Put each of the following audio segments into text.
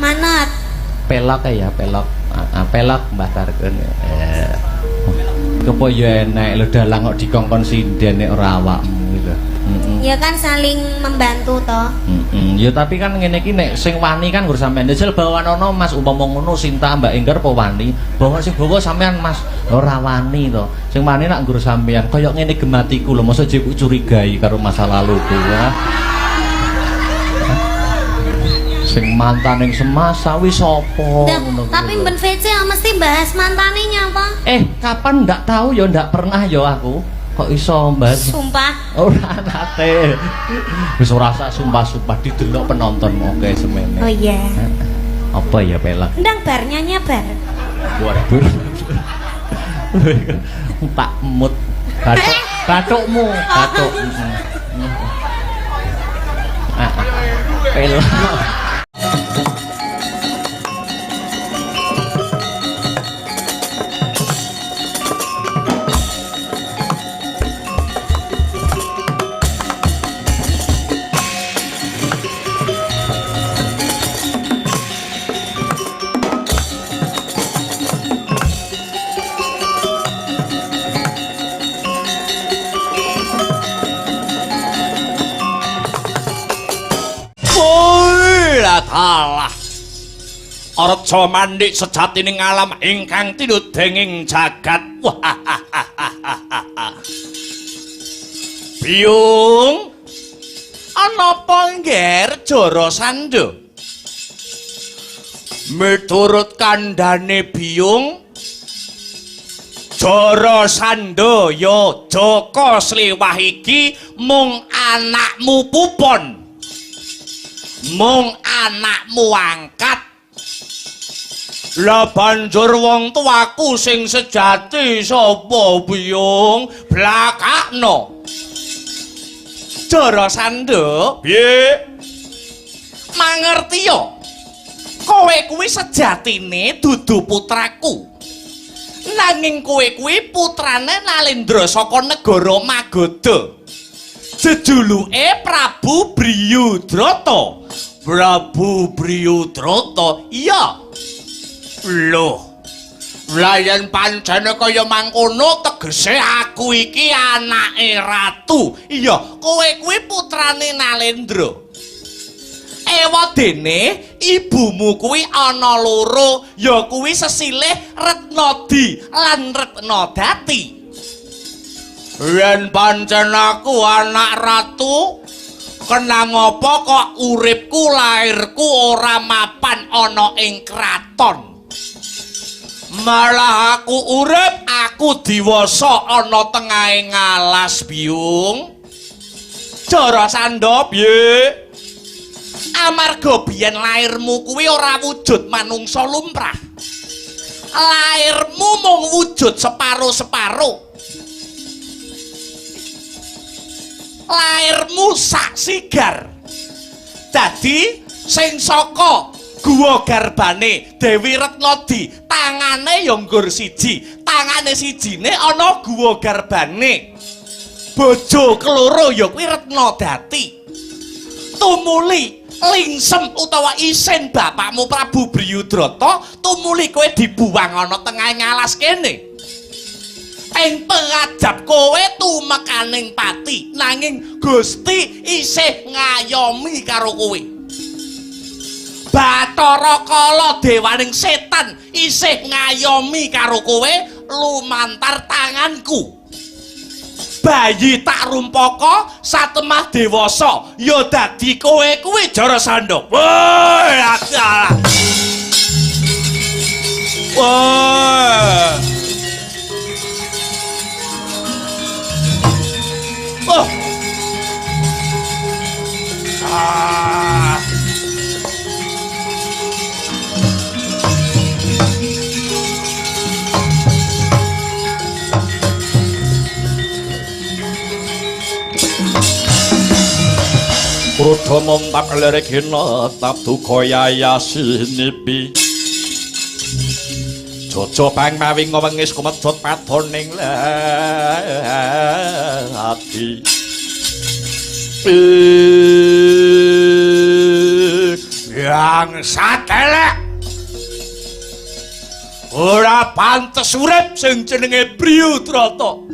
Manat. Pelok ya, pelok. Pelok Mbah Tarken. Kepo ya enek lho dalang kok dikongkon sinden nek ora awakmu lho. Ya kan saling membantu toh. Ya tapi kan ngene iki nek sing wani kan nggur sampean njel bawanono Mas umpama ngono Sinta Mbak Engger apa wani? Bawa sing bawa sampean Mas ora wani to. Sing wani nak nggur sampean kaya ngene gematiku lho mosok jebuk curigai karo masa laluku ya. Sing mantan yang semasa wis sapa ngono. Tapi Ben VC mesti bahas mantane nyapa? Kapan ndak tahu ya ndak pernah ya aku. Kok iso bahas? Sumpah. Ora nate. Wis ora sak sumpah-sumpah didelok penonton oke semene. Oh iya. Apa ya pelak? Ndang bar nyanyi-bar. Waduh. Pak Mut. Batukmu, batuk. Pelak. Allah Arja mandhik sejatining alam ingkang tinudenging jagat. Biyung ana apa ngger Jarasandha? Miturut kandhane Biyung Jarasandha ya Jaka Sliwah iki mung anakmu pupon. Mung anakmu angkat. Lah banjur wong tuaku sing sejati sapa Biyung? Blakakno. Jarasandha, piye? Mangerti yo. Kowe kuwi sejatine dudu putraku. Nanging kowe kuwi putrane Nalendra saka negara Magadha. Jejuluke Prabu Briyudrata. Prabu Briyudrata, iya. Loh. Lah yen pancene kaya mangkono tegese aku iki anake ratu. Iya, kowe kuwi putrane Nalendra. Ewadene ibumu kuwi ana loro, ya kuwi sesilih Retnadi lan Retnadati. Yen pancen aku anak ratu, kenang apa kok uripku lairku ora mapan ana ing kraton. Malah aku urip, aku diwasa ana tengahing alas Biyung. Jarasandha piye? Amarga biyen lairmu kuwi ora wujud manungsa lumrah. Lairmu mung wujud separo-separo. Lairmu sak sigar. Dadi sing saka guwa garbane Dewi Retnadi, tangane ya nggur siji, tangane sijine ana guwa garbane. Bojo keloro ya kuwi Retnadati. Tumuli lingsem utawa isin bapakmu Prabu Briyudrata, tumuli kowe dibuwang ana tengahing alas kene. Ing pengadap kowe tumekaning pati, nanging Gusti isih ngayomi karo kowe. Bathara Kala dewaning setan isih ngayomi karo kowe lumantar tanganku. Bayi tak rumpaka satemah dewasa ya dadi kowe kuwi Jarasandha. Woi, alah. Wah. Oh. Ah. Rudha montak lerekina tabdu kaya sinipi. Jojo bang mawing ngwengis kumedhot patoning ati. Yang satelek ora pantes urip sing jenenge Briyudrata.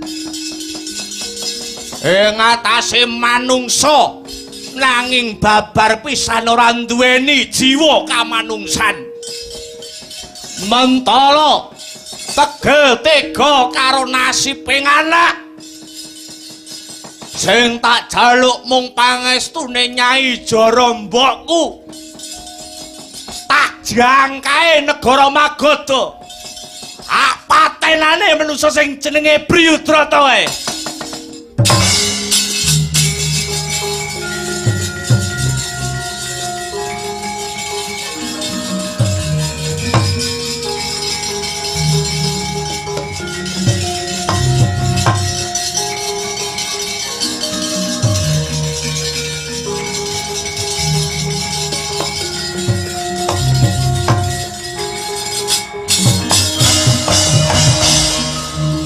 Ing atase manungsa nanging babar pisan ora duweni jiwa kamanungsan. Mentala tegel tega karo nasibing anak. Sing tak jaluk mung pangestune Nyai Jara mbokku. Tak jangkae negara Magoda. Patenane manusa sing jenenge Briyudrata wae.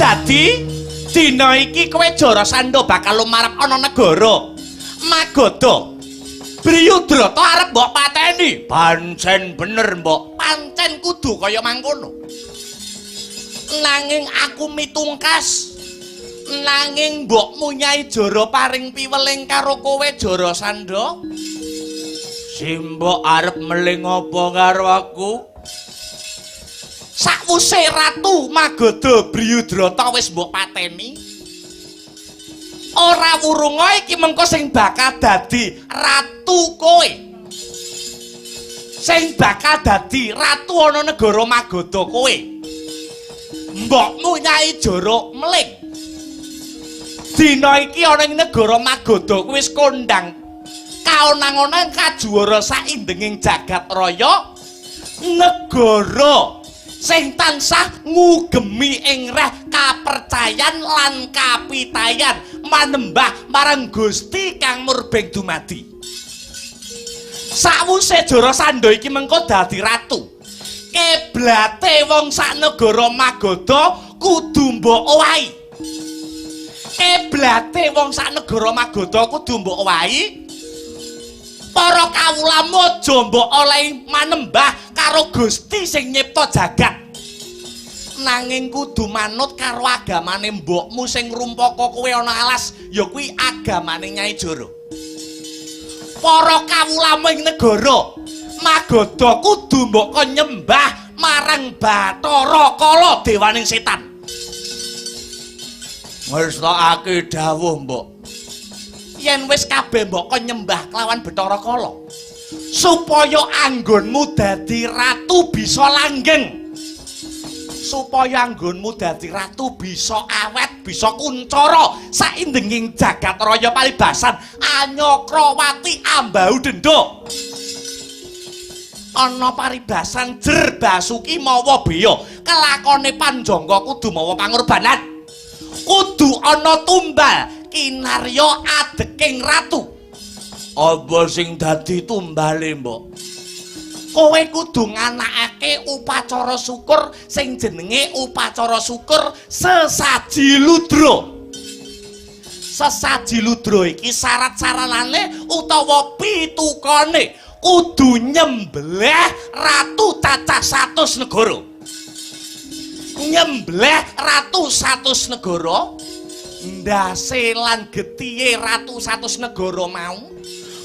Dadi dina iki kowe Jarasandha bakal lumarep ana negara Magoda. Briyudrata arep mbok pateni. Pancen bener, Mbok. Pancen kudu kaya mangkono. Nanging aku mitungkas. Nanging mbokmu Nyai Jara paring piweling karo kowe Jarasandha. Simbok arep meling apa karo aku? Sakwuse Ratu Magoda Briyudrata wis mbok pateni, ora wurunga iki mengko sing bakal dadi ratu kowe. Sing bakal dadi ratu ana negara Magoda kowe. Mbokmu Nyai Jara meling. Dina iki ana ing negara Magoda kuwi wis kondang kaonang-onang kajuwara saindenging jagat raya negara sing tansah ngugemi ing reh kapercayan lan kapitayan manembah marang Gusti kang murbeng dumadi. Sawuse Jarasandha iki mengko dadi ratu, keblate wong sak negara Magoda kudu mbok owahi. Keblate wong sak negara Magoda kudu mbok owahi. Para kawula aja mbok olehi manembah karo Gusti sing nyipta jagat. Nanging kudu manut karo agamane mbokmu sing ngrumpaka kowe ana alas, ya kuwi agamane Nyai Jara. Para kawula ing negara Magoda kudu mbok nyembah marang Bathara Kala dewaning setan. Ngrestokake dawuh, Mbok. Yen wis kabeh mbok nyembah kelawan Bathara Kala supaya anggonmu dadi ratu bisa langgeng, supaya anggonmu dadi ratu bisa awet, bisa kuncara saindenging jagat raya palibasan Anyakrawati Ambau Denda. Ana paribasan Jer Basuki mawa beya, kelakone Panjangga kudu mawa pangorbanan. Kudu ana tumbal kinarya adeking ratu. Apa sing dadi tumbale, Mbok? Kowe kudu nganakake upacara syukur sing jenenge upacara syukur sesaji ludra. Sesaji ludra iki syarat-syaratane utawa pitukane kudu nyembelih ratu cacah 100 negara. Nyembelih ratu 100 negara. Ndase lan getihe ratu 100 negara mau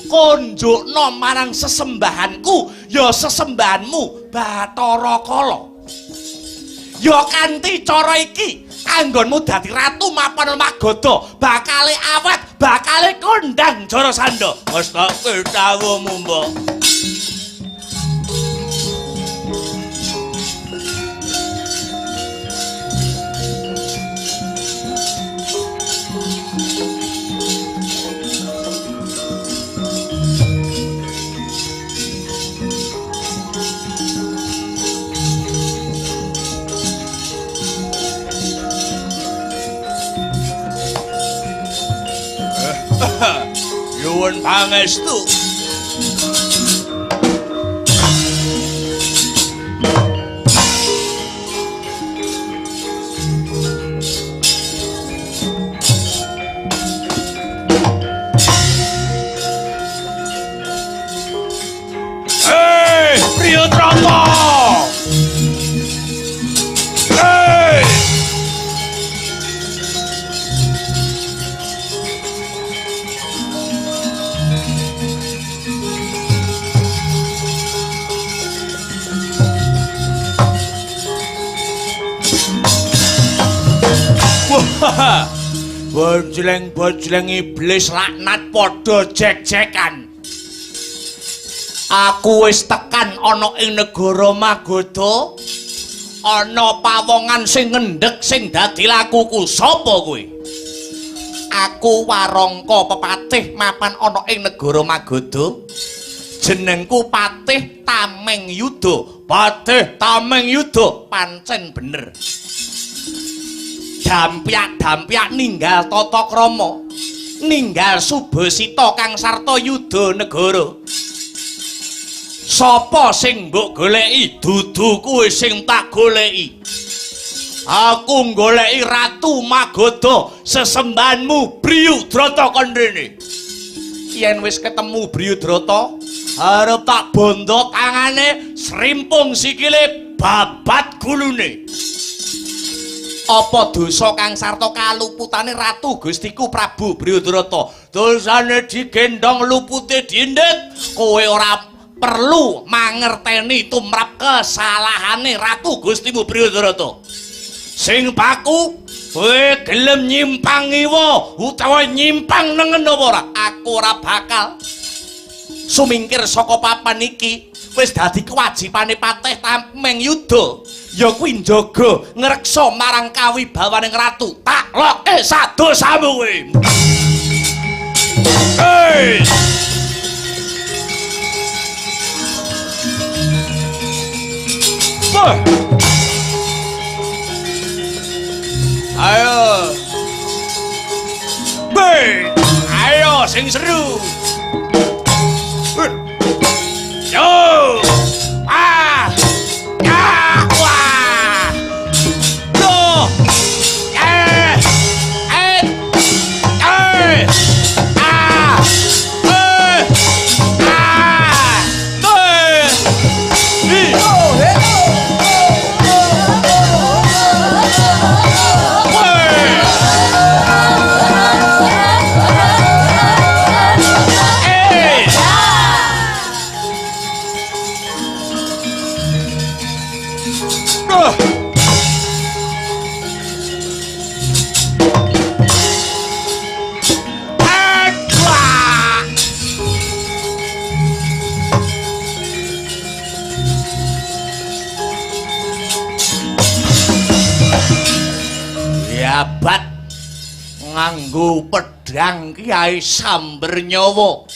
konjokno marang sesembahanku, ya sesembahanmu Bathara Kala. Ya kanthi cara iki anggonmu dadi ratu mapan Magoda, bakale awet, bakale kondang Jarasandha. Wis tak dawuhmu, Mbok. Nyuwun pangestu. Bojleng-bojleng iblis laknat padha jek-jekan. Aku wis tekan ana ing negara Magoda. Ana pawongan sing ngendhek sing dadi lakuku. Sapa kowe? Aku Warangka pepatih mapan ana ing negara Magoda. Jenengku Patih Tameng Yuda. Patih Tameng Yuda pancen bener. Dampyak-dampyak ninggal tata krama, ninggal Subasita kang sarta yuda negara. Sapa sing mbok goleki? Dudu kuwi sing tak goleki. Aku goleki Ratu Magoda, sesembahanmu Briyudrata kandhene. Yen wis ketemu Briyudrata, arep tak bondo tangane, srimpung sikile, babat gulune. Apa dosa kang sarta kaluputane Ratu Gustiku Prabu Briyudrata? Dosane digendong, lupute diindhet. Kowe ora perlu mangerteni tumrap kesalahane Ratu Gustimu Briyudrata. Sing baku, kowe gelem nyimpang iwa utawa nyimpang nengen apa ora? Aku ora bakal sumingkir saka papan iki. Wis dadi kewajibane Patih Tameng Yuda. Ya kuwi njaga ngreksa marang kawibawaning ratu. Tak loke sadosamu kowe. Hei! Wah! Ayo. Hei! Ayo sing seru. Yo! Ah! Ya! Wah! Tuh! Ah! Ah! Ah! Jabat nganggo pedang Kyai Samber nyawa,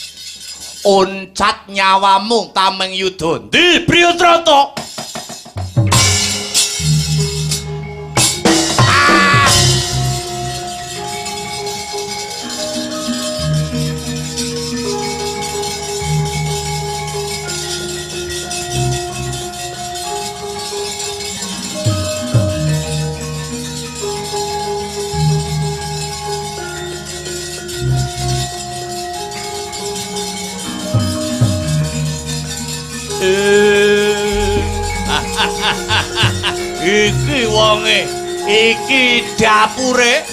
oncat nyawamu Tameng Yuda. Ndi Briyudrata? Iki wonge, iki dapure.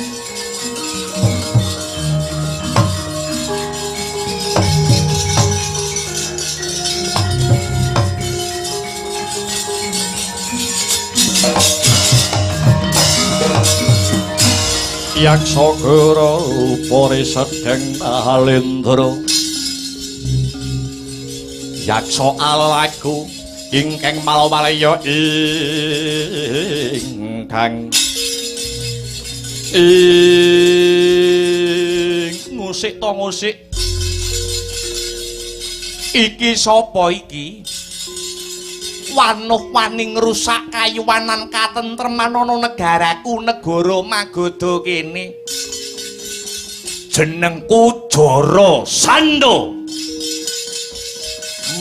Yaksa Guru upane sedeng Nalendra. Yaksa alaku ingkang malawalaya ingkang ngusik to ngusik. Iki sapa iki? Wanuh-wani ngrusak kayuwanan katentreman ana negaraku, negara Magoda kene. Jenengku Jara Sanda.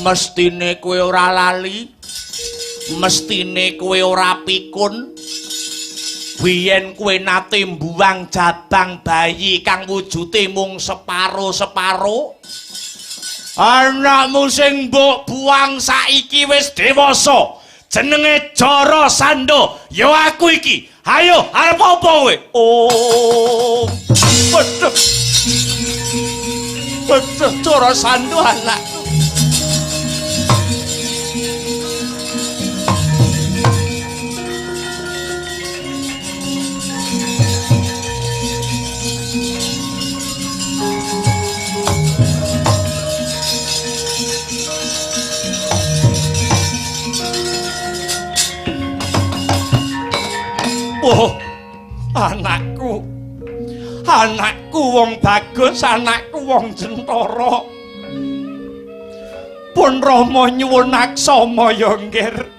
Mestine kowe ora lali, mestine kowe ora pikun. Biyen kowe nate mbuwang jabang bayi kang wujude mung separo-separo. Anakmu sing mbok buang saiki wis dewasa. Jenenge Jara Sanda. Ya aku iki. Ayo, arep apa kowe? Oh. Wedhek. Wedhek Jara Sanda anak. Oh, anakku. Anakku wong bagus, anakku wong jentara. Pun Rama nyuwun aksamaya nggir.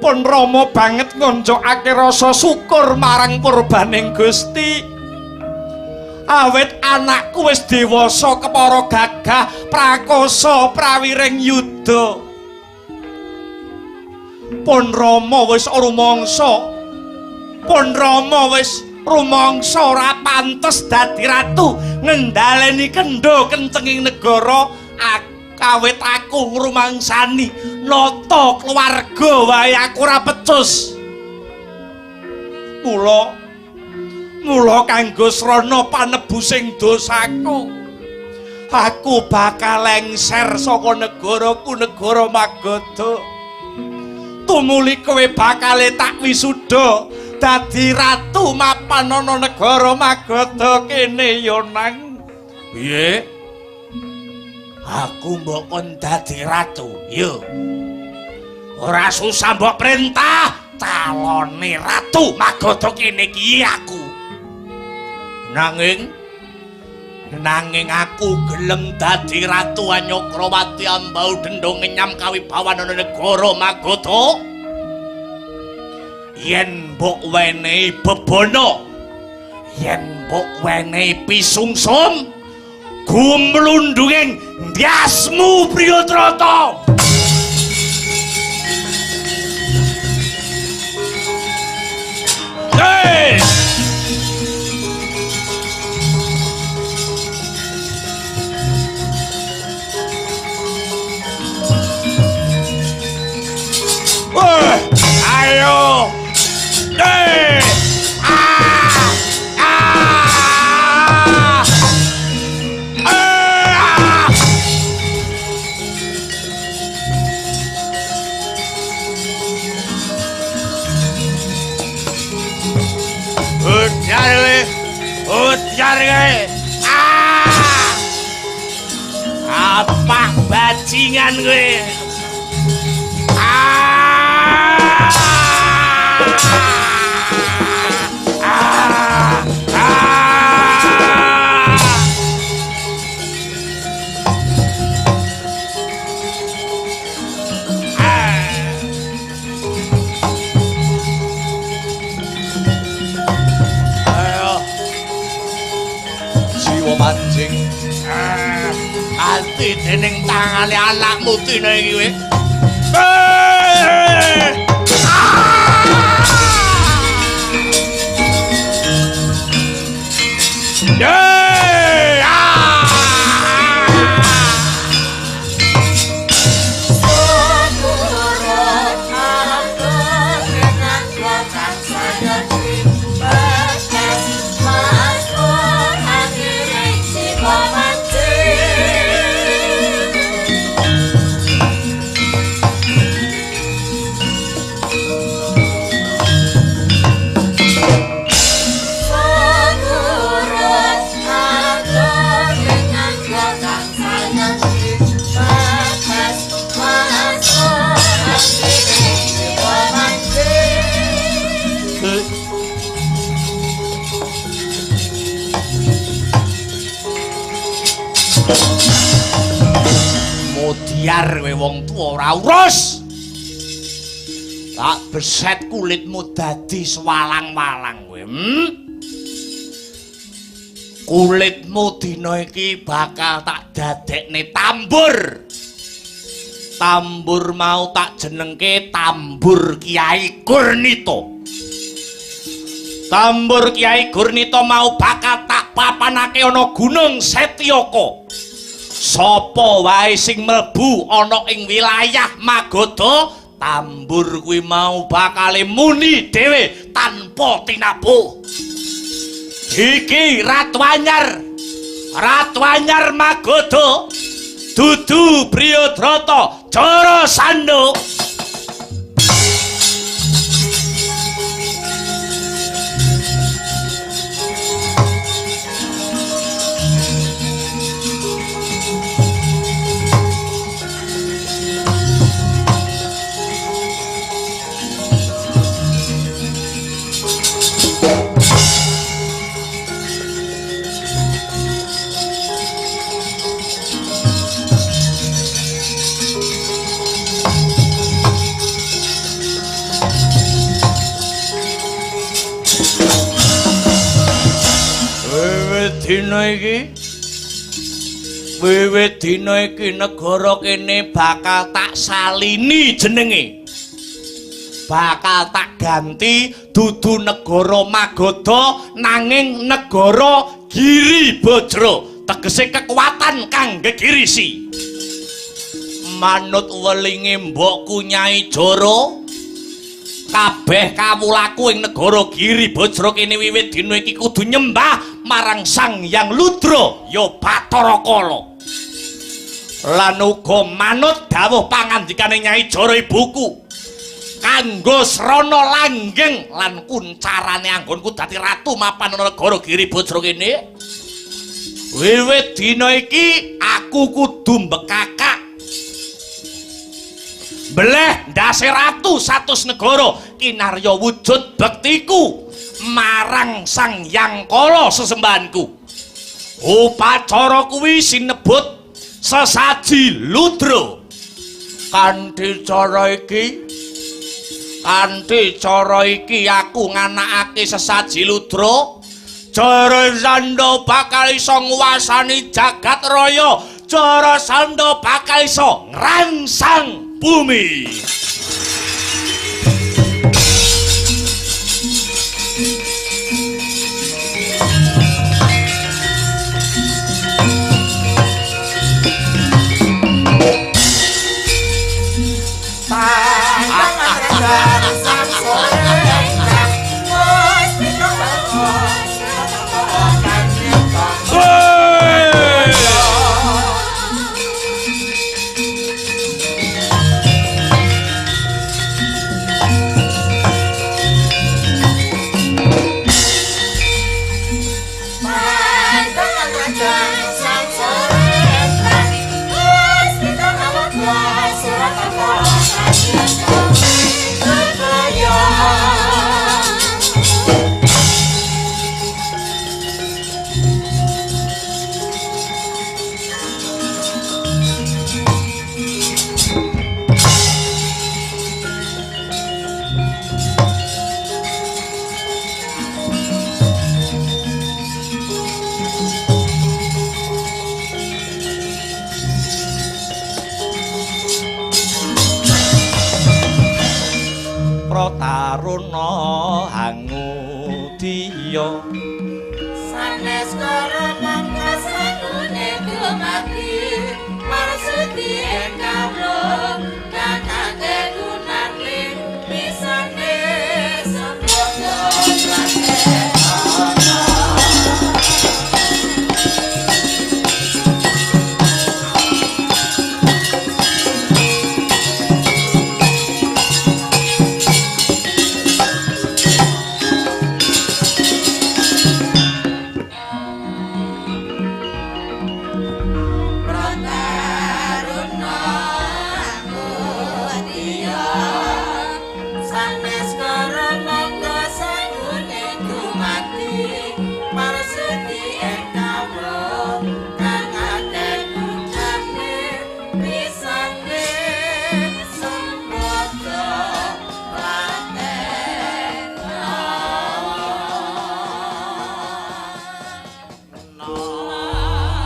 Pun Rama banget ngonjokake rasa syukur marang purbaning Gusti. Awit anakku wis dewasa kepara gagah prakosa prawiring yuda. Pun Rama wis rumangsa. Pun Rama wis rumangsa ora pantes dadi ratu ngendhaleni kendha kencenging negara. Kawit aku ngrumangsani nata keluarga wae aku ora pecus. Mula kanggo srana panebusing dosaku, aku bakal lengser saka negaraku negara Magadha. Tumuli kowe bakal tak wisuda dadi ratu mapan ana negara Magadha kene ya nang. Piye? Aku mbok kon dadi ratu, yo. Ora susah mbok perintah, calone ratu Magadha kene iki aku. Nanging aku gelem dadi ratu Anyokrawati ambau dendho ngenyam kawibawan ana negara Magadha. Yen mbok wenehi bebono, yen mbok wenehi pisungsum, gumlundunging ndiasmu Priyadrata. Hey! Ayo! Hey! Ujar apa bajingan gue? Mancing ati dening tangane anakmu dina iki kowe. Modiar kowe wong tuwa ora urus. Tak beset kulitmu dadi swalang-walang kowe. Kulitmu dina iki bakal tak dadekne tambur. Tambur mau tak jenengke Tambur Kiai Gurnita. Tambur Kiai Gurnita mau bakal tak papanake ana Gunung Setyaka. Sapa wae sing mlebu ana ing wilayah Magadha, tambur kuwi mau bakal muni dhewe tanpa tinabuh. Iki Ratu Anyar. Ratu Anyar Magadha dudu Priyadrata Jarasandha. wiwit dina iki negara kene bakal tak salini jenenge. Bakal tak ganti dudu negara Magoda nanging negara Giribajra, tegese kekuatan kang gegirisi. Manut welinge mbokku Nyai Jara, kabeh kawulaku ing negara Giribajra kene wiwit dina iki kudu nyembah marang Sang Hyang Ludra ya Bathara Kala. Lan uga manut dawuh pangandikane Nyai Jara ibuku. Kanggo srana langgeng lan kuncarane anggonku dadi ratu mapan negara Giribajra kene. Wiwit dina iki aku kudu mbekakak bleh ndase ratu satus negara kinarya wujud bektiku marang Sang Hyang Kala sesembahanku. Upacara kuwi sinebut sesaji Ludra. Kanthi cara iki aku nganakake sesaji Ludra, Jarasandha bakal iso nguwasani jagat raya. Jarasandha bakal iso ngrangsang bumi. Taruna Hangudya sanes karo mangka sagune dumati marsudi engkawlo kakake gunane pisane sembodo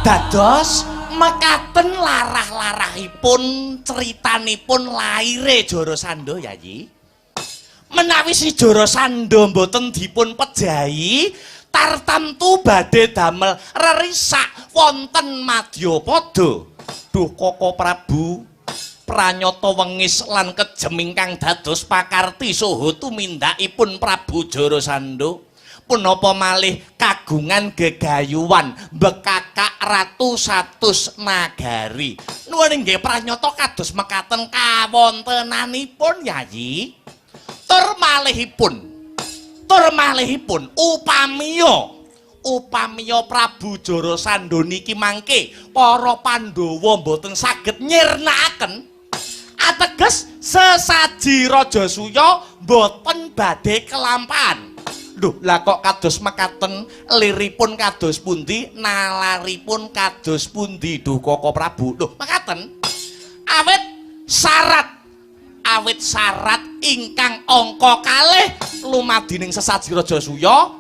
dados mekaten larah-larahipun critanipun laire Jarasandha Yayi. Menawi si Jarasandha mboten dipun pejahi tartamtu badhe damel rerisak wonten Madyapada. Duh Koko Prabu pranyata wengis lan kejem ingkang dados pakarti saha tumindakipun Prabu Jarasandha. Punapa malih kagungan gegayuhan bekakak ratu satus nagari. Nuwun inggih pranyata kados mekaten kawontenanipun Yayi. Tur malihipun upamiya Prabu Jarasandha niki mangke para Pandhawa mboten saged nyirnakaken ateges sesaji Rajasuya mboten badhe kelampahan. Duh, lah kok kados mekaten, liripun kados pundi, nalaripun kados pundi, duh Koko Prabu. Duh, mekaten. Awit syarat ingkang angka kalih lumadining sesaji Rajasuya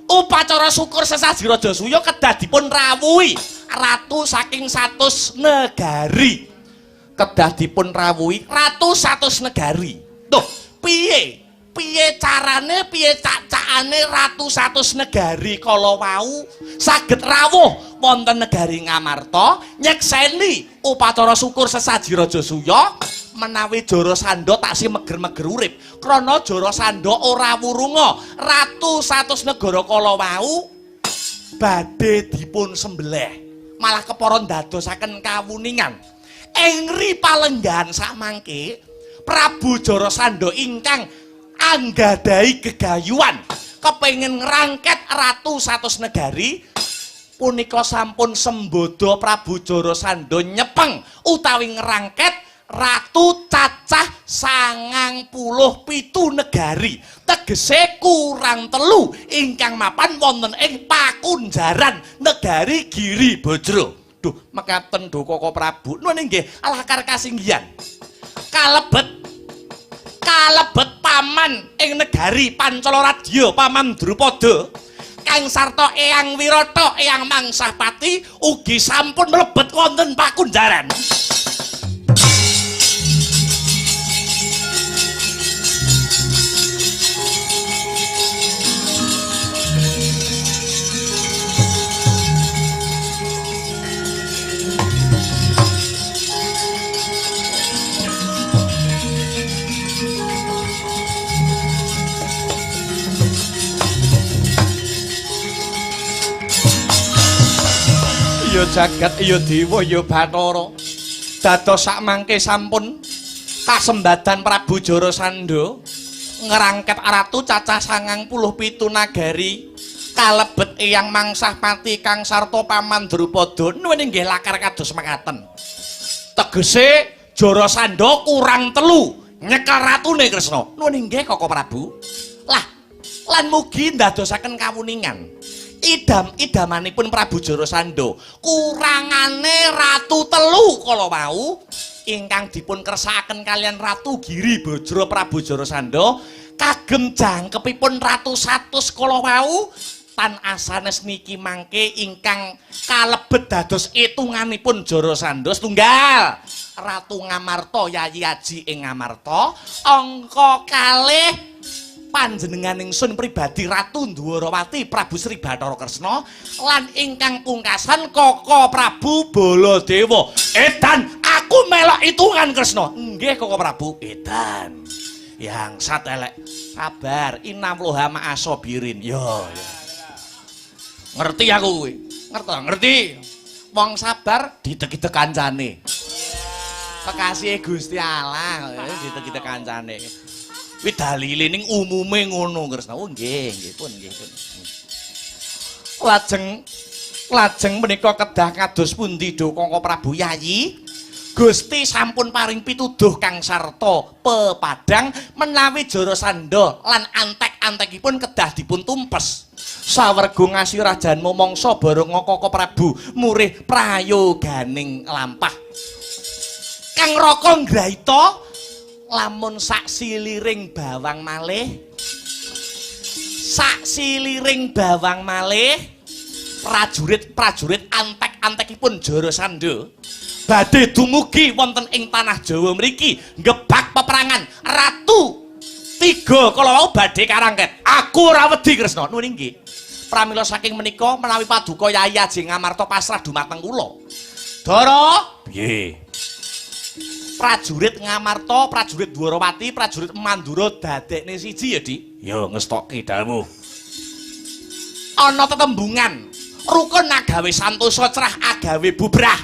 Upacara syukur sesaji Raja Suya kedah dipun rawuhi ratu saking 100 negari. Kedah dipun rawuhi ratu 100 negari. Tuh, piye? Piye carane, piye cacakane ratu 100 negari kala wau saged rawuh wonten negari Ngamarta nyekseni upacara syukur sesaji Raja Suya menawi Jarasandha taksih meger-meger urip krana Jarasandha ora wurunga ratu 100 negara kala wau badhe dipun sembelih malah kepara ndadosaken kawuningan ing ripalenggan samangke Prabu Jarasandha ingkang anggadhahi gegayuhan kepengin ngrangket ratu 100 negari punika sampun sembodo Prabu Jarasandha nyepeng utawi ngrangket ratu cacah 97 negari tegese kurang telu ingkang mapan wonten ing pakunjaran negari Giribajra. Duh mekaten Duh Koko Prabu nuwun nggih alakar kasinggihan kalebet paman ing negari Pancalaradya Paman Drupada Kang sarta Eyang Wirata Eyang Mangsahpati ugi sampun mlebet wonten pakunjaran. Ya jagat ya dewa ya Bathara dados sakmangke sampun kasembadan Prabu Jarasandha ngrangket ratu cacah 97 nagari kalebet Eyang Mangsahpati Kang sarta Paman Drupada nuwun inggih lakar kados mekaten tegese Jarasandha kurang telu nyekel ratune Kresna nuwun inggih Koko Prabu lah lan mugi ndadosaken kawuningan idamanipun Prabu Jarasandha kurangane ratu telu kala wau ingkang dipun kersakaken kalian Ratu Giribajra Prabu Jarasandha kagem jangkepipun ratu 100 kala wau tan asanes niki mangke ingkang kalebet dados itunganipun Jarasandha setunggal Ratu Ngamarta Yayi Aji ing Ngamarta angka kalih panjenengan ingsun pribadi Ratu Ndwarawati Prabu Sri Bathara Kresna lan ingkang pungkasan Koko Prabu Baladewa. Edan aku melok itungan Kresna. Nggih Koko Prabu. Edan. Yang satelek sabar inamloha ma'asobirin. Yo. Ngerti aku kuwi. Ngerti. Wong sabar ditek-itek kancane. Kekasih Gusti Allah ditek-itek kancane. Kuwi dalile ning umume ngono Kresna. Oh nggih, pun. Lajeng menika kedah kados pundi Duh Koko Prabu Yayi? Gusti sampun paring pituduh kang sarta pepadang menawi Jarasandha lan antek-antekipun kedah dipun tumpes. Sawerga ngasih rajan momongso bareng Koko Prabu murih prayoganing lampah. Kang Raka Ngraita lamun sak siliring bawang malih prajurit antek-antekipun Jarasandha badhe dumugi wonten ing tanah Jawa mriki ngebak peperangan ratu 3 kala wau badhe karangket. Aku ora wedi Kresna. Nuwun inggih. Pramila saking menika menawi paduka Yayi Aji Ngamarta pasrah dumateng kula. Dara, piye? Prajurit Ngamarta, prajurit Dwarawati, prajurit Mandura dadekne siji ya, Dik. Ya ngestokke dalmu. Ana tetembungan, rukun agawe santosa cerah agawe bubrah.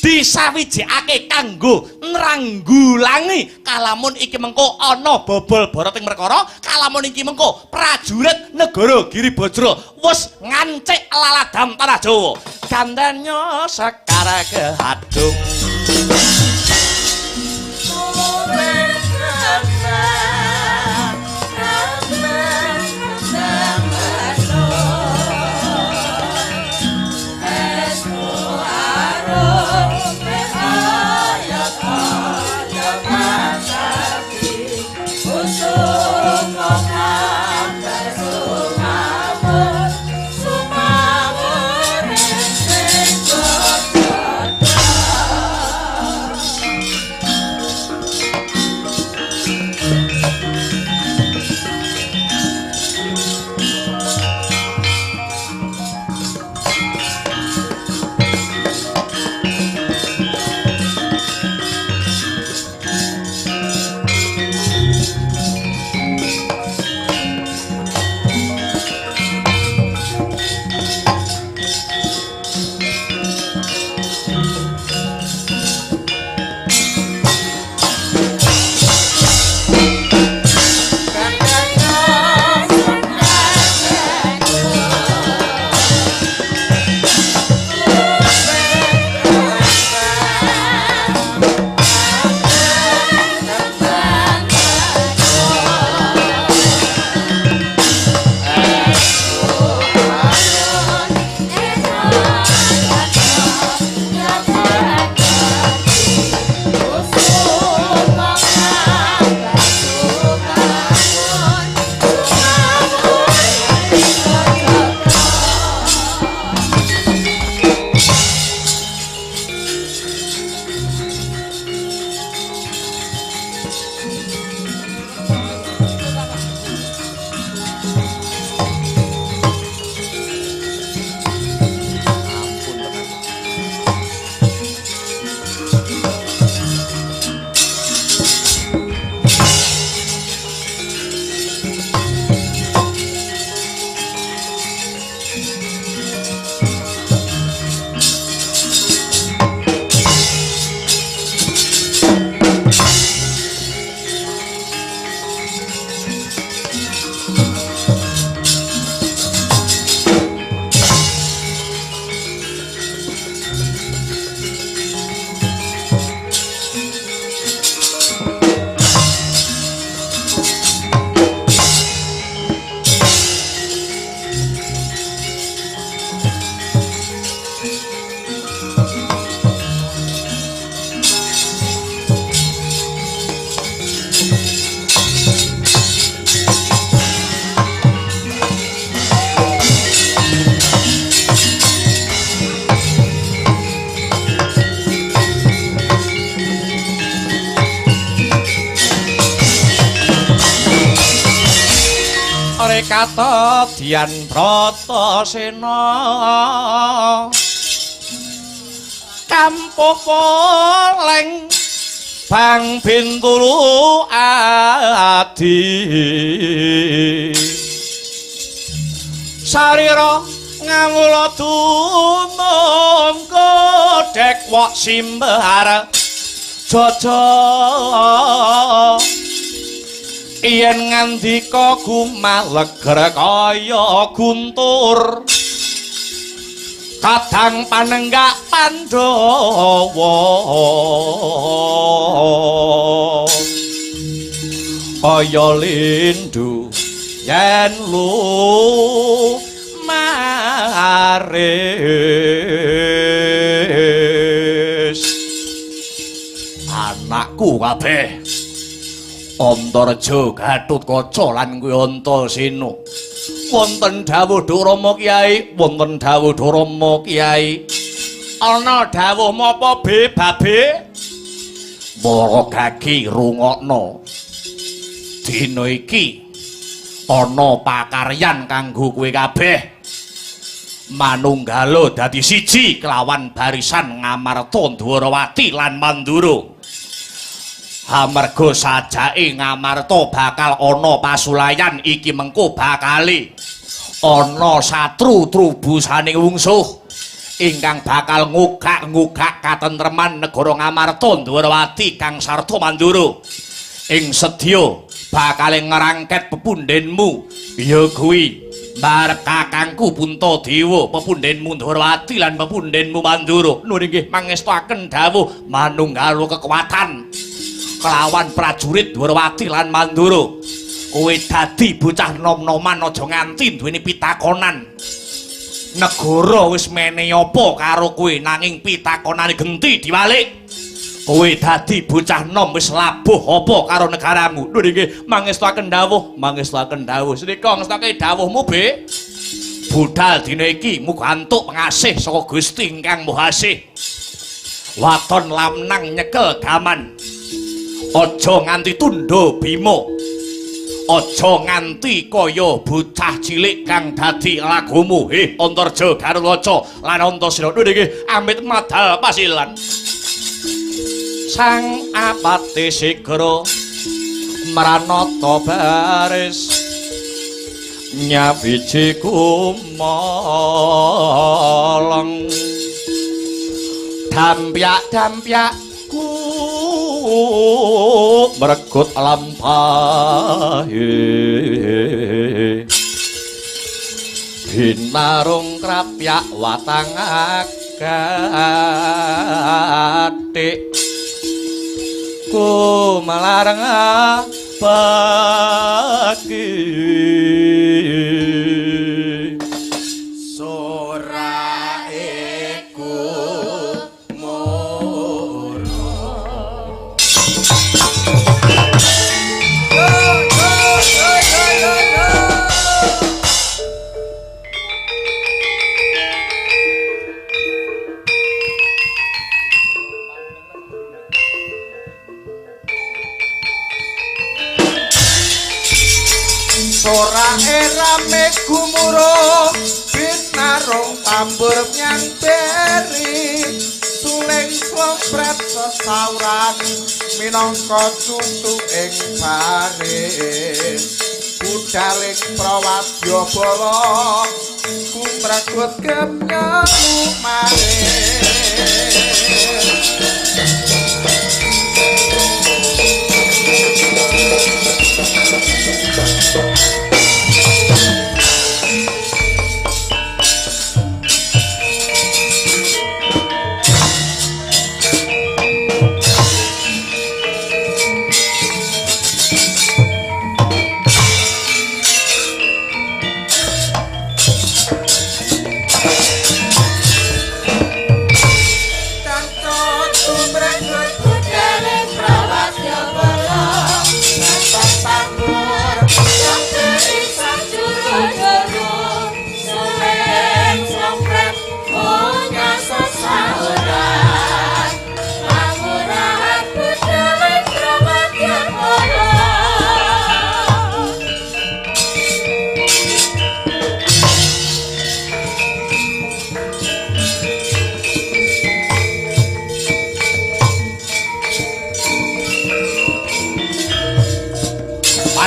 Disawijikake kanggo nranggulangi kalamun iki mengko ana bobol borot ing perkara, kalamun iki mengko prajurit negara Giribajra wis ngancik laladam tanah Jawa. Gandanya sekara kehadung. Usung kok kowe katedyan Bratasena kampuh poleng bang bintulu adi sarira ngangula tunung kodhek wok simbar jaja yen ngandika gumaleger kaya guntur kadang panenggak Pandhawa kaya lindu yen maris anakku kabeh Antareja Gatotkaca lan kuwi Antasena wonten dawuh Rama Kyai wonten dawuh Rama Kyai ana dawuh mapa be babe para gagi rungokno dina iki ana pakaryan kanggo kowe kabeh manunggala dadi siji kelawan barisan Ngamarta Dwarawati lan Mandura amarga sajake Ngamarta bakal ana pasulayan iki mengko bakale ana satru trubusaning wungsuh ingkang bakal ngugak katentreman negara Ngamarta Dwarawati kang sarta Mandura ing sedya bakal ngerangket pepundhenmu ya kuwi marep kakangku Puntadewa pepundhenmu Dwarawati lan pepundhenmu Mandura nuwun inggih mangestaken dawuh manunggala kekuatan kelawan prajurit Dwarawati lan Mandura kowe dadi bocah nom-noman aja nganti duweni pitakonan negara wis menehi apa karo kowe nanging pitakonane genti diwalik kowe dadi bocah nom wis labuh apa karo negaramu lho nggih mangestaken dawuh sedika ngestake dawuhmu be budal dina iki muga antuk pengasih saka Gusti ingkang Maha Asih waton lamnang nyekel gaman aja nganti tundha Bima aja nganti kaya bocah cilik kang dadi lagumu Antareja Gatotkaca lan Antasena nggih amit madal pasilan sang apati sigra mranata baris nyawiji kumolong dampyak meregut lampahe binarung krapyak watang agatik ku malarang bagi Sorake rame gumuruh binarung tambur nyanteri suling slompret sesauran minangka cutu ing baris budaling prawadya bala kumregut gemnya lumaris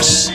Awas.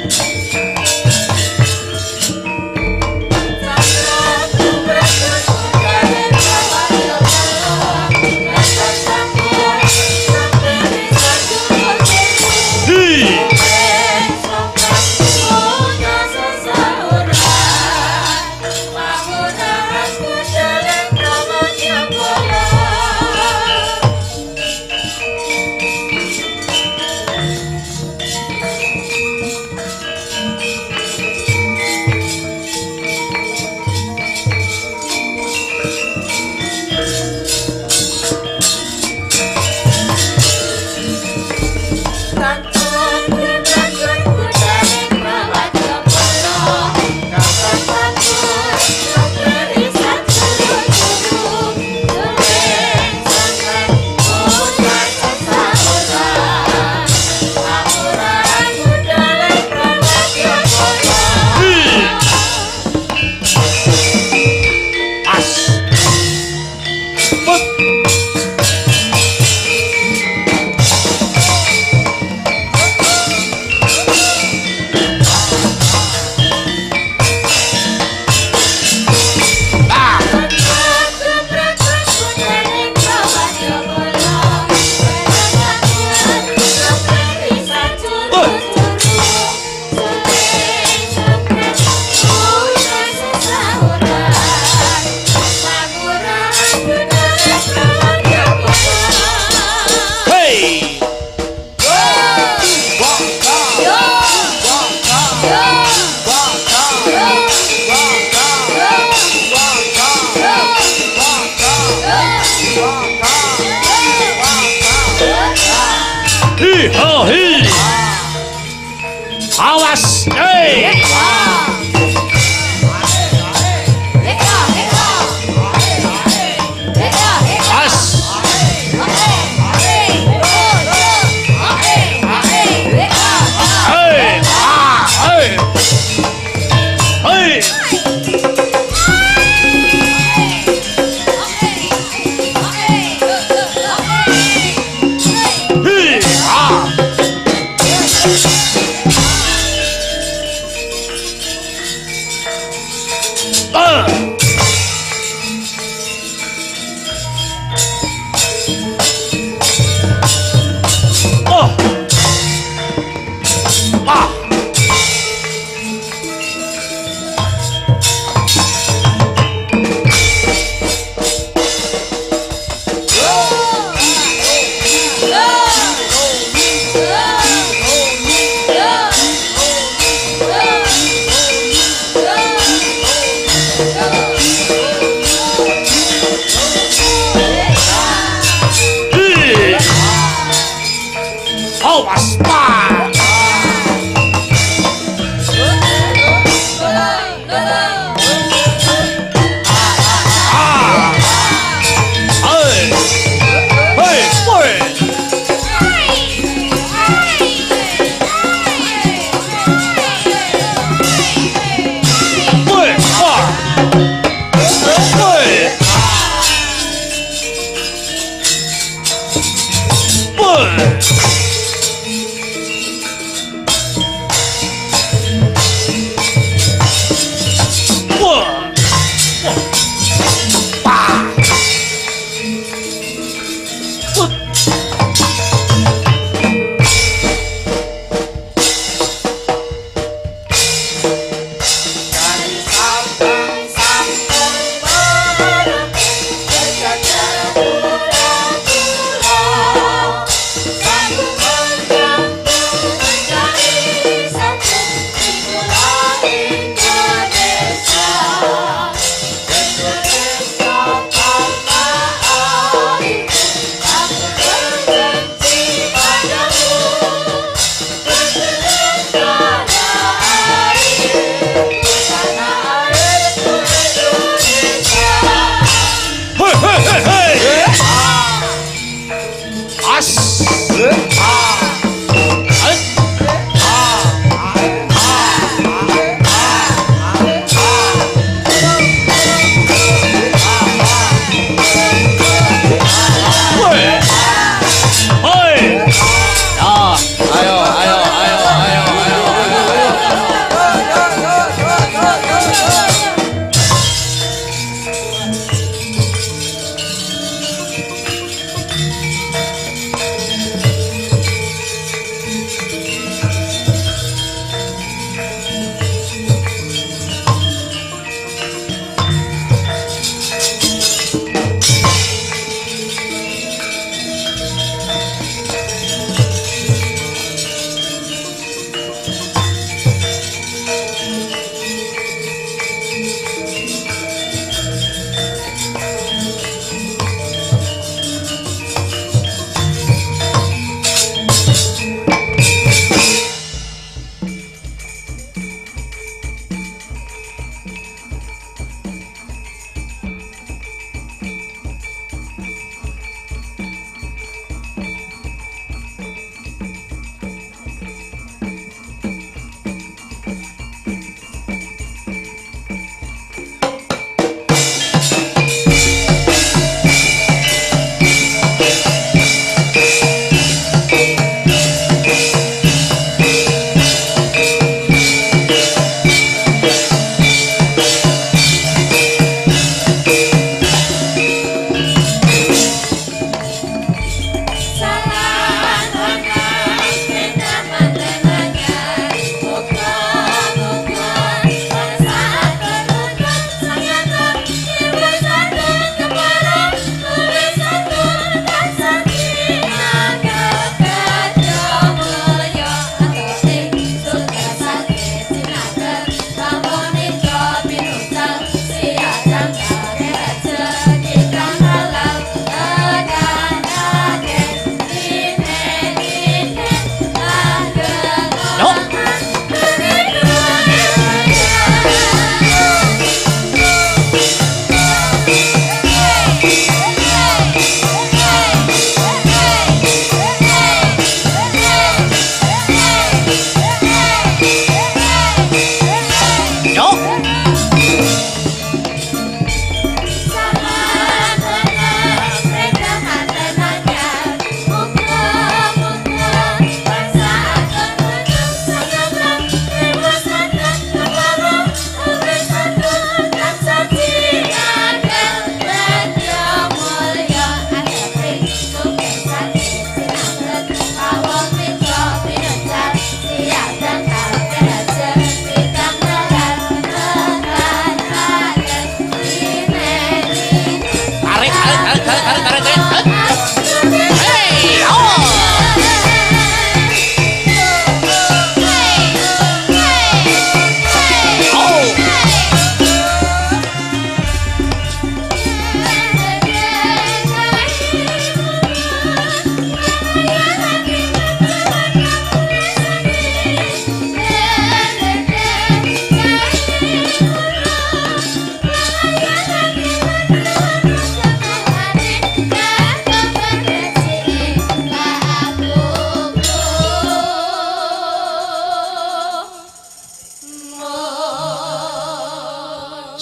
Awas. Hei.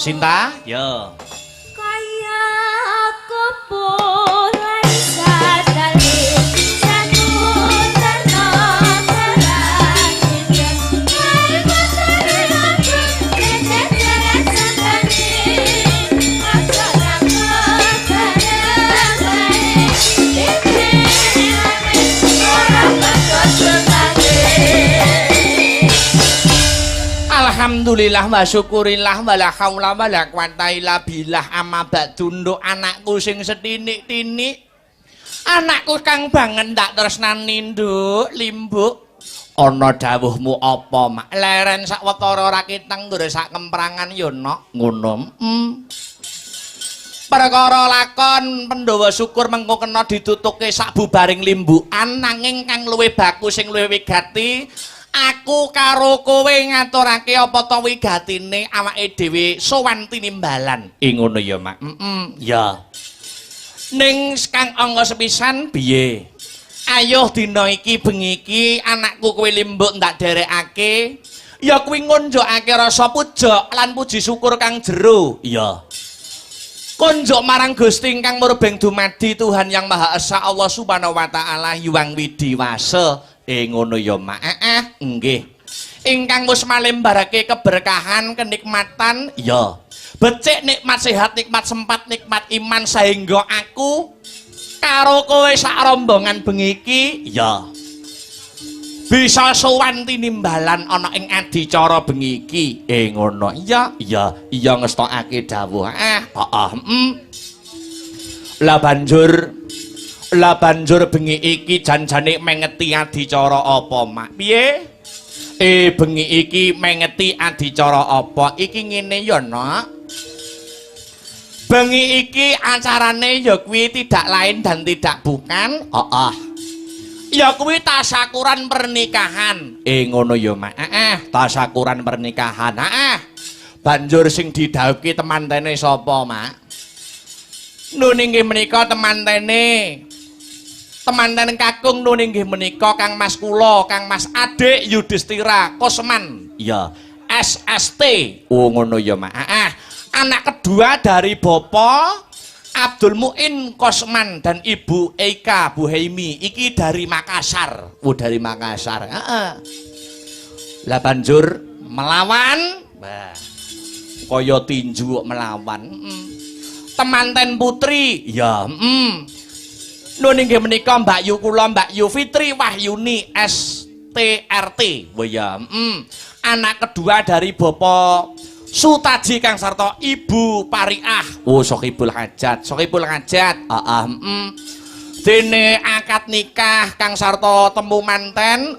Sinta, yo. Kaya kopul lan sadali satu tenang terang yang hai materi aku teteran sakani asaran keterangan orang bakal senangi. Alhamdulillah wa syukurillah wala haula wala quwata illa billah amma ba'du nduk anakku sing setinik-tinik. Anakku kang banget ndak tresnani nduk, Limbuk. Ana dawuhmu apa, Mak? Leren sawetara ora kiteng nggur sak kemprangan yo nok ngono. Perkara lakon Pandhawa syukur mengko kena ditutuke sabubaring limbukan nanging kang luwih baku sing luwih wigati aku karo kowe ngaturake apa to wigatine awake dhewe sowan tinimbalan. Ngono ya, Mak. Ya. Ning Kang Angga sepisan piye? Ayo dina iki bengi iki anakku kowe Limbuk ndak derekake. Ya kuwi ngunjukake rasa puja lan puji syukur kang jero. Iya. Konjuk marang Gusti ingkang murbeng dumadi Tuhan yang Maha Esa Allah Subhanahu wa taala Hyang Widiwasa. Ngono ya, Mak. Nggih. Ingkang wis malembarake keberkahan, kenikmatan, ya. Becik nikmat sehat, nikmat sempat, nikmat iman sehingga aku karo kowe sak rombongan bengi iki, ya. Bisa sowan tinimbalan ana ing adicara bengi iki. Ngono. Iya, iya ngestokake dawuh. Lah banjur bengi iki janjane mengeti adicara apa, Mak? Piye? Bengi iki mengeti adicara apa? Iki ngene ya, Nak. Bengi iki acarane ya kuwi tidak lain dan tidak bukan. Ya kuwi tasyakuran pernikahan. Ngono ya, Mak. Tasyakuran pernikahan. Banjur sing didhawuhke temantene sapa, Mak? Nun inggih menika temanten kakung nun inggih menika Kang Mas kula, Kang Mas Adik Yudhistira Kosman. Ya, SST. Ngono ya, Mak. Anak kedua dari Bapak Abdul Muin Kosman dan Ibu Eika Bu Heimi. Iki dari Makassar. Dari Makassar. Lah banjur melawan. Kaya tinju melawan. Temanten putri. Ya, nun inggih menika Mbak Yu kula Mbak Yu Fitri Wahyuni STRT. Ya, anak kedua dari Bapak Sutaji Kang sarta Ibu Pariah. Sohibul Hajat. Dene akad nikah Kang sarta temu manten.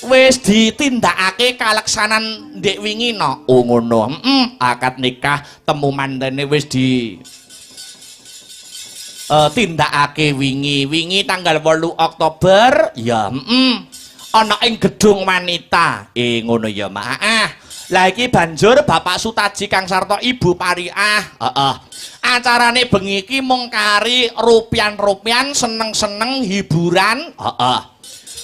Wis ditindakake kaleksanan ndek wingi no. Ngono. Akad nikah temu mantene wis tindakake wingi tanggal 8 Oktober. Ya, ana ing gedung wanita. Ngono ya, Mak. Lah iki banjur Bapak Sutaji Kang sarta Ibu Pariah. Acarane bengi iki mung kari rupian-rupian, seneng-seneng hiburan.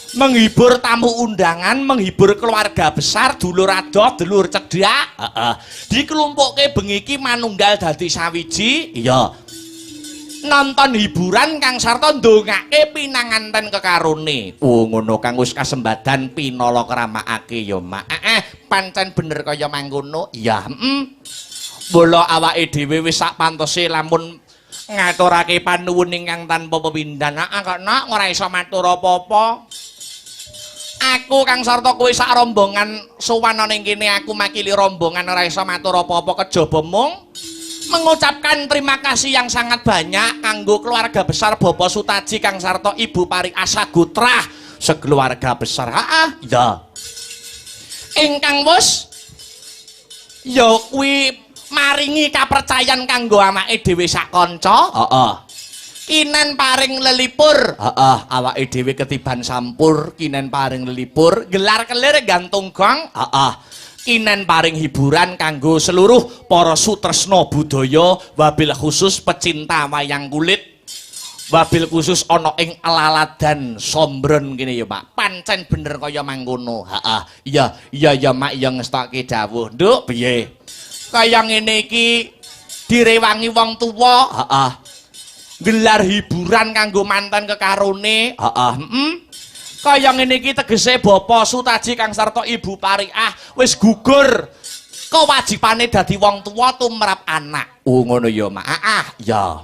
Menghibur tamu undangan, menghibur keluarga besar, dulur adoh, dulur cedhak. Dikelumpukke bengi iki manunggal dadi sawiji. Iya. Nonton hiburan Kang sarta ndongake pinanganten kekarone. Ngono Kang wis kasembadan pinala kramakake ya, Mak. Pancen bener kaya mangkono. Ya, Mula awake dhewe wis sak pantese lamun ngaturake panuwun ingkang tanpa pepindhan. Kok nak ora iso matur apa-apa. Aku Kang sarta kowe sak rombongan sowan ning kene aku makili rombongan ora iso matur apa-apa kejaba mung mengucapkan terima kasih yang sangat banyak kanggo keluarga besar Bapak Sutaji Kang sarta Ibu Pariah Sagutrah sekeluarga besar. Ya. Ingkang wis ya kuwi maringi kapercayan kanggo awake dhewe sak kanca. Kinen paring lelipur. Awake dhewe ketiban sampur, kinen paring lelipur, gelar kelir gantung gong. Kinen paring hiburan kanggo seluruh para sutresna budaya, wabil khusus pecinta wayang kulit. Wabil khusus ana ing Elaladan Sombron kene ya, Mak. Pancen bener kaya mangkono. Iya, Mak, ya ngestokke dawuh. Nduk, piye? kaya ngene iki direwangi wong tuwa, heeh. Gelar hiburan kanggo mantan kekarone, heeh. Kaya ngene iki tegese Bapak Sutaji kang sarta Ibu Pariah wis gugur kewajibane dadi wong tuwa tumrap anak. Oh ngono ya, Mak. Ya.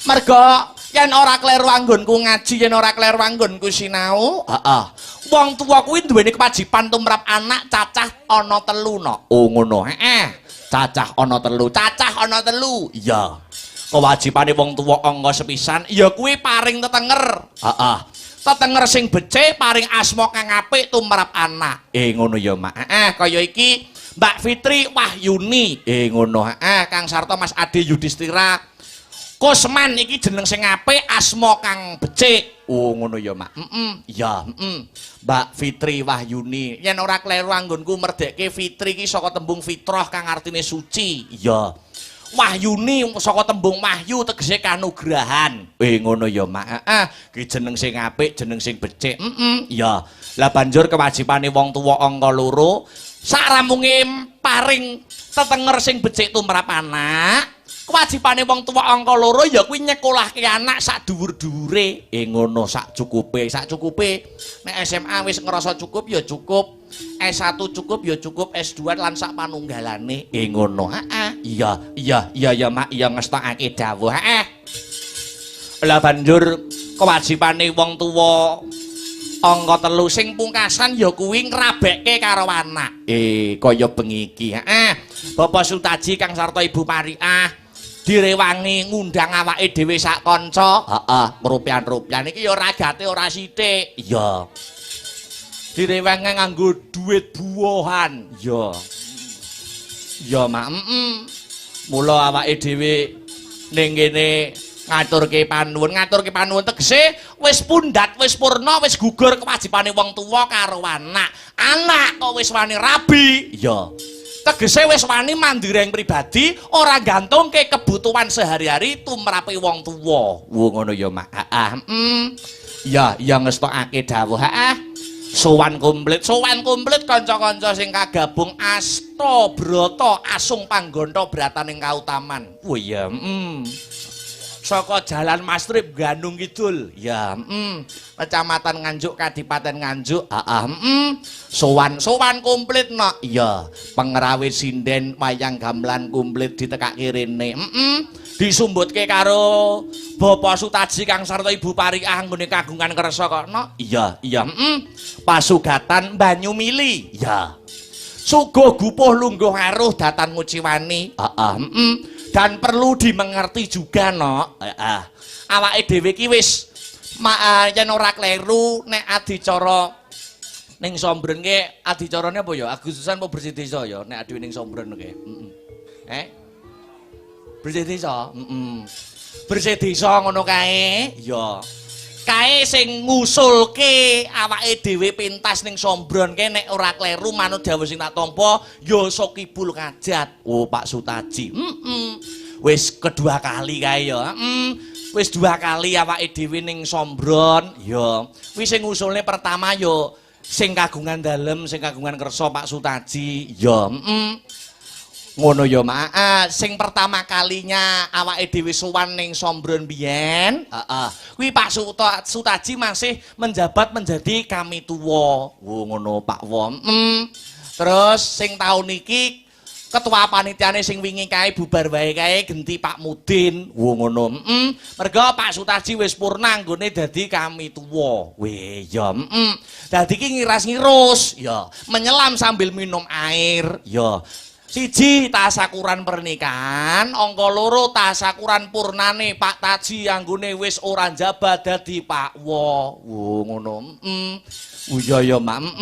Merga yen ora kleru anggonku ngaji, yen ora kleru anggonku sinau, heeh. Wong tuwa kuwi duweni kewajiban tumrap anak cacah ana 3 no. Oh ngono, cacah ana 3, cacah ana 3. Iya. Kewajibane wong tuwa angka sepisan ya kuwi paring tetenger. Heeh. Tetenger sing becik paring asma kang apik tumrap anak. Ngono ya, Mak. Kaya iki Mbak Fitri Wahyuni. Ngono. Kang sarta Mas Ade Yudhistira Kusman iki jeneng sing apik, asma kang becik. Oh ngono ya, Mak. Ya, Mbak Fitri Wahyuni. Yen ora kleru anggonku merdekke Fitri iki saka tembung fitrah kang artine suci. Ya. Wahyuni saka tembung wahyu tegese kanugrahan. Ngono ya, Mak. Ki jeneng sing apik, jeneng sing becik. Ya. Lah banjur kewajibane wong tuwa angka 2 sarampunge paring tetenger sing becik tumrap anak. Kewajibane wong tuwa angka 2 ya kuwi nyekolahke anak sak dhuwur-dhuwure. Ngono sak cukupe. Nek SMA wis ngerasa cukup ya cukup. S1 cukup ya cukup, S2 lan sak panunggalane. Ngono. Iya Mak, iya ngestokake dawuh. Lah banjur kewajibane wong tuwa angka 3 sing pungkasan ya kuwi ngrabekke karo anak. Kaya bengi iki. Bapak Sutaji kang sarta Ibu Pariah direwangi ngundang awake dhewe sak kanca. Rupiah-rupiah iki ya ragate ora sithik. Iya. Direwangi nganggo duit buahan. Ya. Ya, Mak. Mula awake dhewe ning kene ngaturke panuwun tegese wis pundhat, wis purna, wis gugur kewajibane wong tuwa karo anak. Anak kok wis wani rabi. Ya. Tegese wis wani mandireng pribadi, ora gantungke kebutuhan sehari-hari tumrape wong tuwa. Ngono ya, Mak. Ya ngestokake dawuh. Sowan komplit kanca-kanca sing kagabung asta brata asung panggonta brataning kautaman. Oh iya, saka Jalan Mastrip Gandung Kidul. Ya, Kecamatan Nganjuk, Kadipaten Nganjuk. Sowan komplit no. Iya, pengrawe sinden wayang gamelan komplit ditekake rene. Disumbutke karo Bapak Sutaji kang sarta Ibu Pariah nggone kagungan kersa kono. Iya. Pasugatan Banyumili. Ya. Suguh gupuh lungguh aruh datan nguciwani. Dan perlu dimengerti juga no. Awake dhewe iki wis yen ora kleru nek adicara ning Sombren ki adicarane apa ya? Agustusan apa bersih desa ya nek dhewe ning Sombren ki. Bersih desa. Bersih desa ngono kae. Ya. Kae sing ngusulke awake dhewe pentas ning Sombron ke nek ora kleru manut dawuh sing tak tampa ya Sokibul Kajat. Oh Pak Sutaji. Wis kedua kali kae ya. Wis 2 kali awake dhewe ning Sombron. Ya. Kuwi sing ngusulne pertama ya sing kagungan dalem, sing kagungan kersa Pak Sutaji. Ya. Ngono ya, Mak. Sing pertama kalinya awake dhewe sowan ning Sombron biyen, kuwi Pak Sutaji masih menjabat menjadi kami tuwa. Oh ngono Pak Wom. Terus sing taun iki ketua panitiane sing wingi kae bubar wae kae genti Pak Mudin. Oh ngono. Merga Pak Sutaji wis purna anggone dadi kami tuwa. Weh ya. Dadi iki ngiras-ngirus ya, menyelam sambil minum air ya. 1 tasakuran pernikahan, angka 2 tasakuran purnane Pak Taji anggone wis ora njabat dadi Pak Wo. Oh ngono. Iya Mak.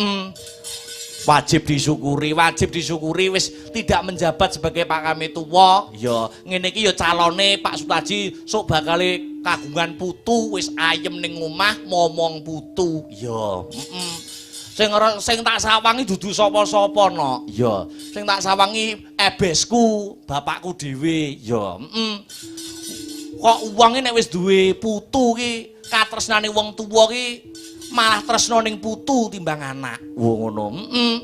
Wajib disyukuri wis tidak menjabat sebagai Pak Kami Tuwa. Ya, ngene iki ya calone Pak Sutaji sok bakale kagungan putu wis ayem ning omah momong putu. Ya, Sing tak sawangi dudu sapa-sapa no. Ya, sing tak sawangi ebesku, bapakku dhewe. Ya, Kok wonge nek wis duwe putu ki, katresnane wong tuwa ki malah tresno ning putu timbang anak. Wo ngono.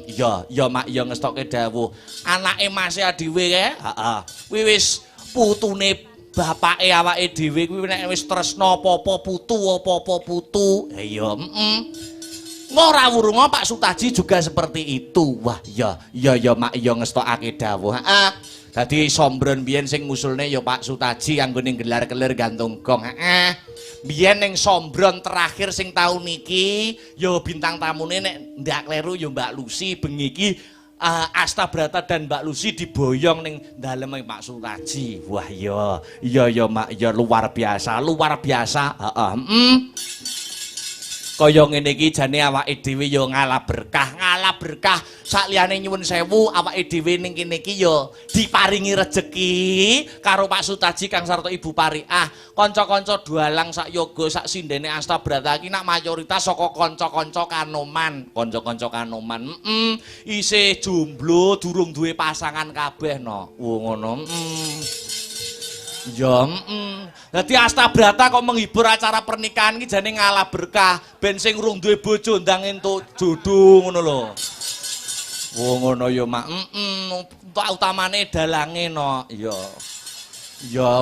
Ya mak ya ngestokke dawuh. Anake Mas dhewe kae, heeh. Kuwi wis putune bapake awake dhewe kuwi nek wis tresno apa-apa putu. Ha iya, Ora wurunga Pak Sutaji juga seperti itu. Wah, ya mak ya ngestokake dawuh. Heeh. Dadi sombron biyen sing ngusulne ya Pak Sutaji anggone gelar-gelar gantung gong. Heeh. Biyen ning sombron terakhir sing taun niki ya bintang tamune nek ndak kleru ya Mbak Lucy bengi iki Astabrata dan Mbak Lucy diboyong ning daleme Pak Sutaji. Wah ya mak ya luar biasa. Heeh. Kaya ngene iki jane awake dhewe ya ngalah berkah sakliyane nyuwun sewu awake dhewe ning kene iki ya diparingi rejeki karo Pak Sutaji Kang sarta Ibu Pariah kanca-kanca dualang sak yoga sak sindene Astabrata iki nak mayoritas saka kanca-kanca Kanoman isih jomblo durung duwe pasangan kabeh no ngono ya, Dadi Astabrata kok menghibur acara pernikahan iki jane ngalah berkah, ben sing urung duwe bojo ndang entuk jodoh ngono lho. Oh ngono ya, Mak. Utamane dalange no. Ya,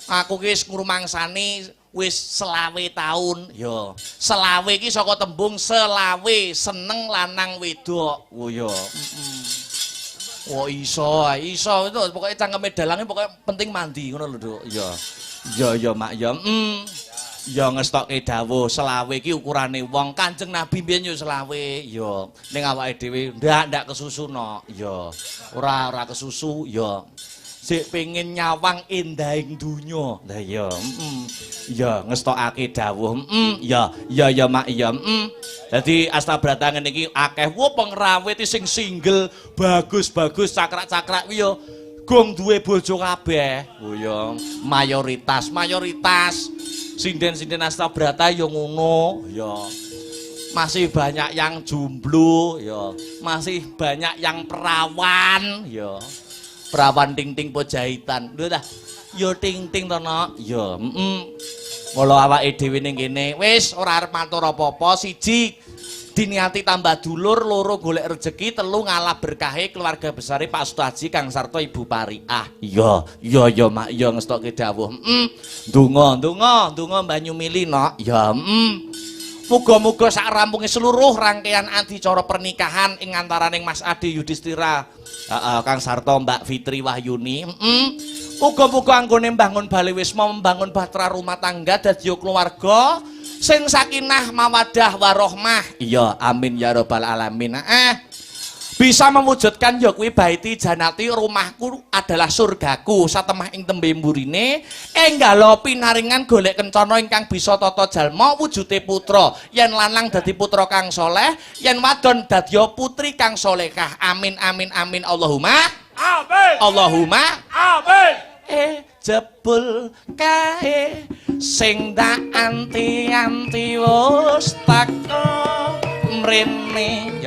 Aku ki wis ngrumangsani wis 20 taun, ya. 20 iki saka tembung selawe, seneng lanang wedok. Oh ya, Oh iso itu pokoknya cangkeme dalange pokoknya penting mandi ngono lho, Duk. Ya Mak ya. Ya ngestokke dawuh 20 iki ukurane wong Kanjeng Nabi mbiyen yo 20. Ya ning awake dhewe ndak kesusu no. Ya ora kesusu ya. Sik pengin nyawang endahing donya. Lah ya, ya ngestokake dawuh. Ya Mak ya. Dadi Astabrata ngene iki akeh pengrawit sing single bagus-bagus cakrak-cakrak kuwi ya gong duwe bojo kabeh. Oh ya, mayoritas sinden-sinden Astabrata ya ngono, ya. Masih banyak yang jomblo, ya. Masih banyak yang perawan, ya. Perawan ting-ting pojahitan. Lho dah, ya ting-ting to no. Ya, Mula awake dhewe ning kene wis ora arep matur apa-apa, siji diniati tambah dulur, loro golek rejeki, telu ngalah berkahe keluarga besare Pak Sutaji Kang sarta Ibu Pariah. Ya Mak ya ngestokke dawuh. Ndonga banyu mili no. Ya muga-muga sak rampunge seluruh rangkaian adicara pernikahan ing antaraning Mas Adi Yudhistira Kang sarta Mbak Fitri Wahyuni. Muga-muga anggone mbangun Bali Wisma membangun bahtera rumah tangga dadi keluarga sing sakinah mawaddah warahmah. Iya, amin ya rabbal alamin. Bisa mewujudkan ya kuwi baiti janati rumahku adalah surgaku satemah ing tembe mburine enggalo pinaringan golek kencana ingkang bisa tata jalma wujude putra yen lanang dadi putra kang soleh yen wadon dadi putri kang solehah. Amin Allahumma amin. Allahumma amin. Jebul kae sing dak anti-anti wis tak mrene.